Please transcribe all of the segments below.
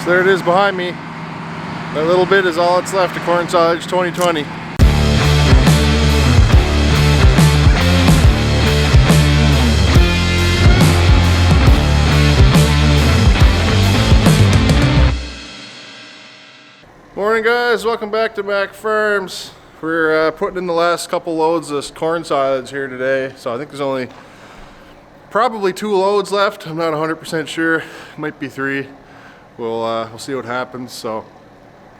So there it is behind me. That little bit is all that's left of Corn Silage 2020. Morning guys, welcome back to Mac Farms. We're putting in the last couple loads of this corn silage here today. So I think there's only probably 2 loads left. I'm not 100% sure. Might be 3. We'll see what happens. So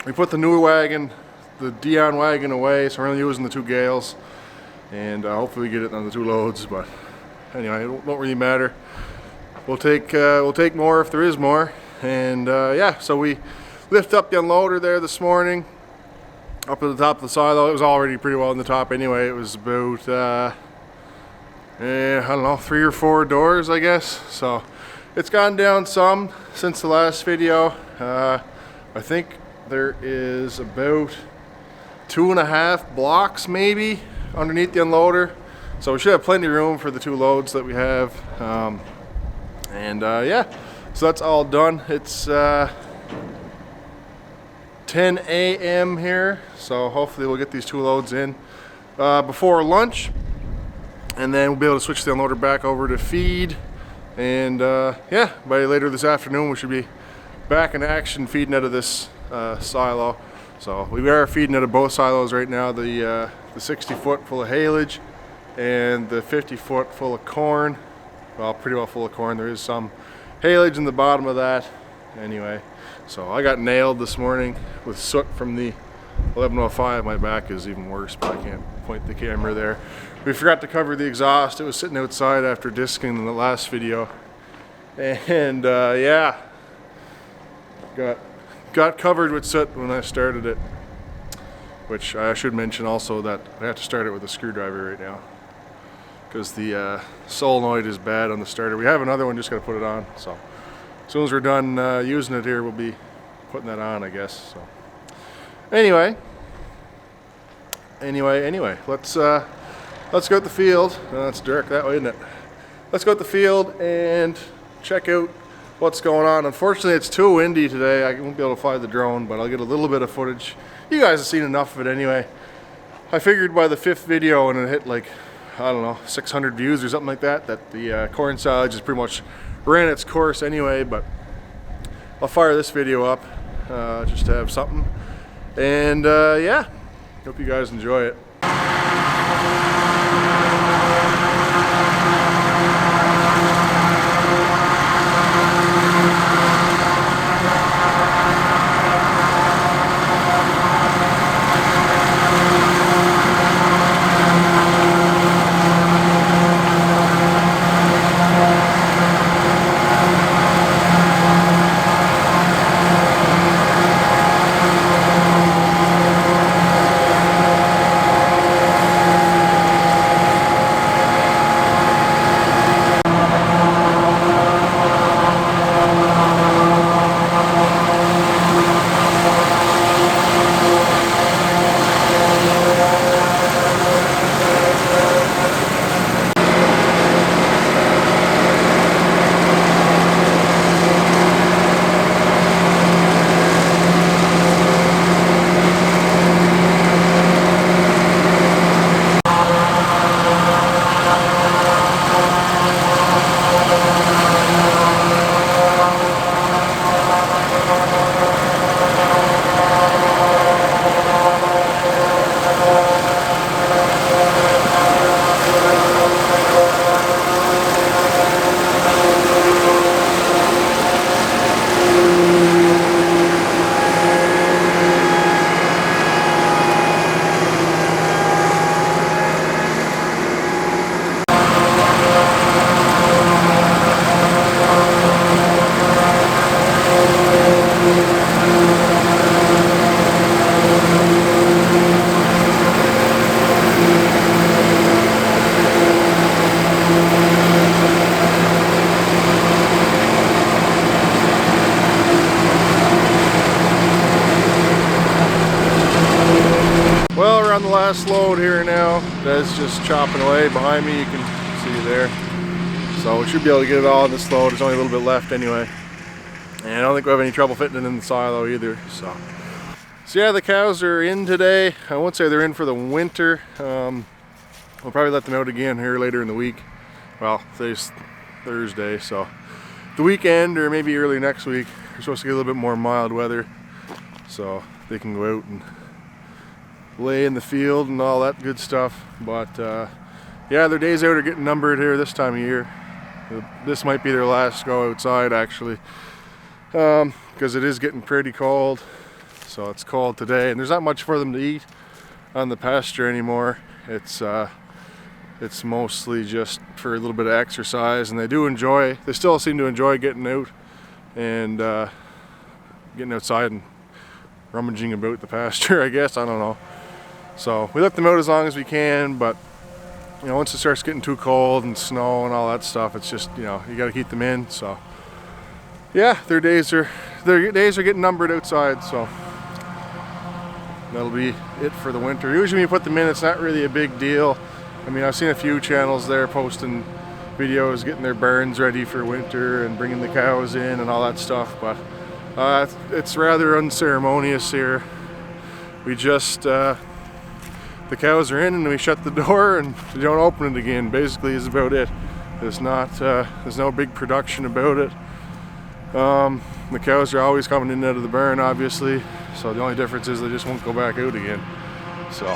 we put the new wagon, the Dion wagon away. So we're only using the 2 Gales, and hopefully we get it on the 2 loads. But anyway, it don't really matter. We'll take more if there is more. And yeah, so we lift up the unloader there this morning up at the top of the silo. It was already pretty well in the top anyway. It was about I don't know, 3 or 4 doors I guess. So it's gone down some since the last video. I think there is about 2.5 blocks maybe underneath the unloader, so we should have plenty of room for the 2 loads that we have. Yeah, so that's all done. It's 10 a.m. here, so hopefully we'll get these 2 loads in before lunch, and then we'll be able to switch the unloader back over to feed. And yeah, by later this afternoon we should be back in action feeding out of this silo. So we are feeding out of both silos right now, the 60 foot full of haylage and the 50 foot full of corn. Well, pretty well full of corn. There is some haylage in the bottom of that anyway. So I got nailed this morning with soot from the 1105. My back is even worse, but I can't point the camera there. We forgot to cover the exhaust. It was sitting outside after disking in the last video. And yeah, got covered with soot when I started it. Which I should mention also that I have to start it with a screwdriver right now, because the solenoid is bad on the starter. We have another one, just got to put it on. So as soon as we're done using it here, we'll be putting that on, I guess. So anyway, let's go out the field. It's dark that way, isn't it? Let's go out the field and check out what's going on. Unfortunately, it's too windy today. I won't be able to fly the drone, but I'll get a little bit of footage. You guys have seen enough of it anyway. I figured by the 5th video, and it hit like, I don't know, 600 views or something like that, that the corn silage is pretty much ran its course anyway. But I'll fire this video up just to have something. And yeah, hope you guys enjoy it. last load here now. That's just chopping away behind me. You can see there. So we should be able to get it all in this load. There's only a little bit left anyway. And I don't think we have any trouble fitting it in the silo either. So yeah, the cows are in today. I won't say they're in for the winter. We'll probably let them out again here later in the week. Well, today's Thursday, so the weekend or maybe early next week. We're supposed to get a little bit more mild weather, so they can go out and lay in the field and all that good stuff. But yeah, their days out are getting numbered here this time of year. This might be their last go outside actually, because it is getting pretty cold. So it's cold today, and there's not much for them to eat on the pasture anymore. It's mostly just for a little bit of exercise, and they still seem to enjoy getting out and getting outside and rummaging about the pasture, I guess. I don't know. So we let them out as long as we can, but you know, once it starts getting too cold and snow and all that stuff, it's just, you know, you got to keep them in. So yeah, their days are getting numbered outside. So that'll be it for the winter. Usually when you put them in, it's not really a big deal. I mean, I've seen a few channels there posting videos getting their barns ready for winter and bringing the cows in and all that stuff, but it's rather unceremonious here. We just the cows are in and we shut the door and we don't open it again. Basically is about it. There's no big production about it. The cows are always coming in and out of the barn, obviously, so the only difference is they just won't go back out again. So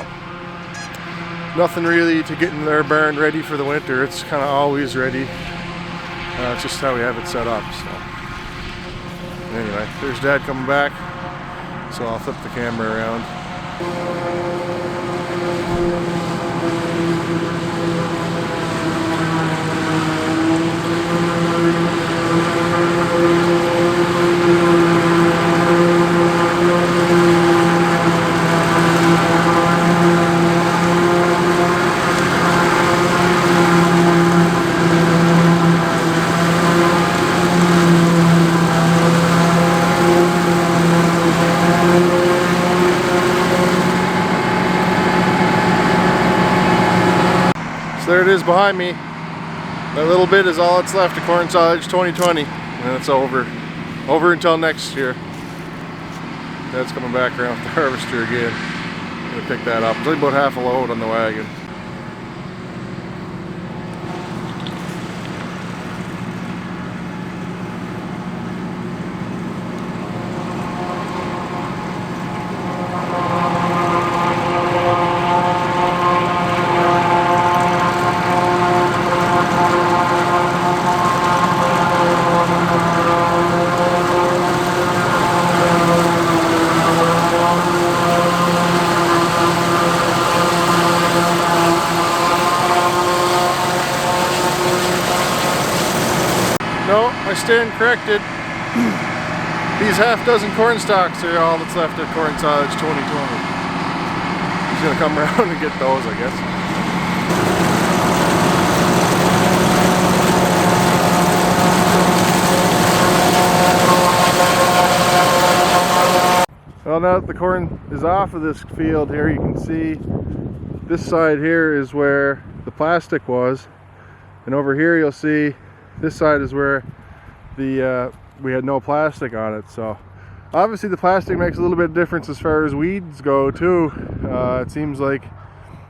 nothing really to get in their barn ready for the winter. It's kind of always ready. It's just how we have it set up. So anyway, there's Dad coming back, so I'll flip the camera around. There it is behind me. That little bit is all that's left of Corn Silage 2020, and it's over until next year. Dad's coming back around with the harvester again. I'm gonna pick that up. It's only about half a load on the wagon. No, I stand corrected. These half dozen corn stalks are all that's left of Corn Silage 2020. He's gonna come around and get those, I guess. Well, now that the corn is off of this field here, you can see this side here is where the plastic was, and over here you'll see this side is where we had no plastic on it. So obviously the plastic makes a little bit of difference as far as weeds go too. It seems like,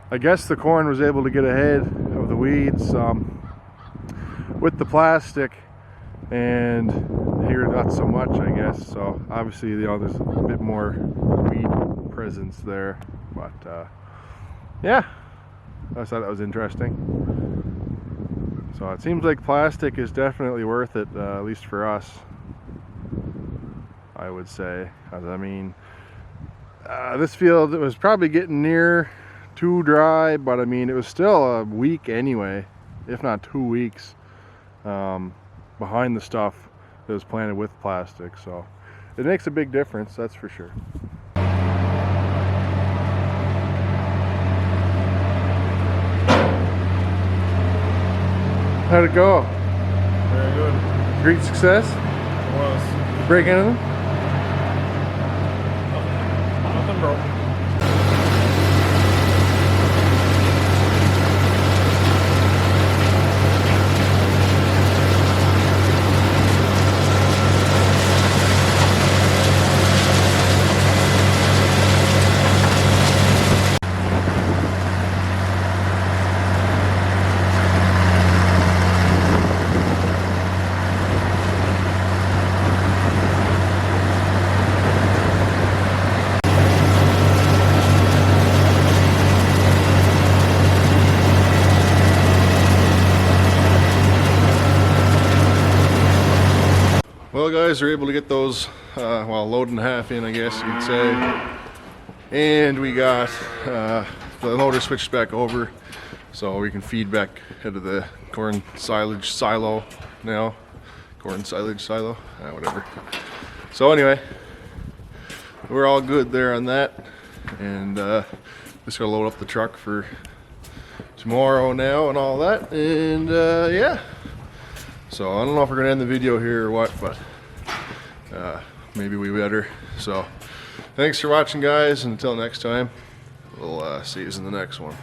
I guess the corn was able to get ahead of the weeds with the plastic, and here not so much, I guess. So obviously, you know, there's a bit more weed presence there, but yeah, I thought that was interesting. So it seems like plastic is definitely worth it, at least for us, I would say. I mean, this field, it was probably getting near too dry, but I mean, it was still a week anyway, if not 2 weeks, behind the stuff that was planted with plastic. So it makes a big difference, that's for sure. How'd it go? Very good. Great success? It was. Break into them? Nothing broken. Well, guys, we're able to get those, well, load and a half in, I guess you'd say. And we got the loader switched back over, so we can feed back into the corn silage silo now. Corn silage silo, whatever. So anyway, we're all good there on that, and just gonna load up the truck for tomorrow now and all that, and yeah. So I don't know if we're gonna end the video here or what, but maybe we better. So thanks for watching, guys, and until next time, we'll see you in the next one.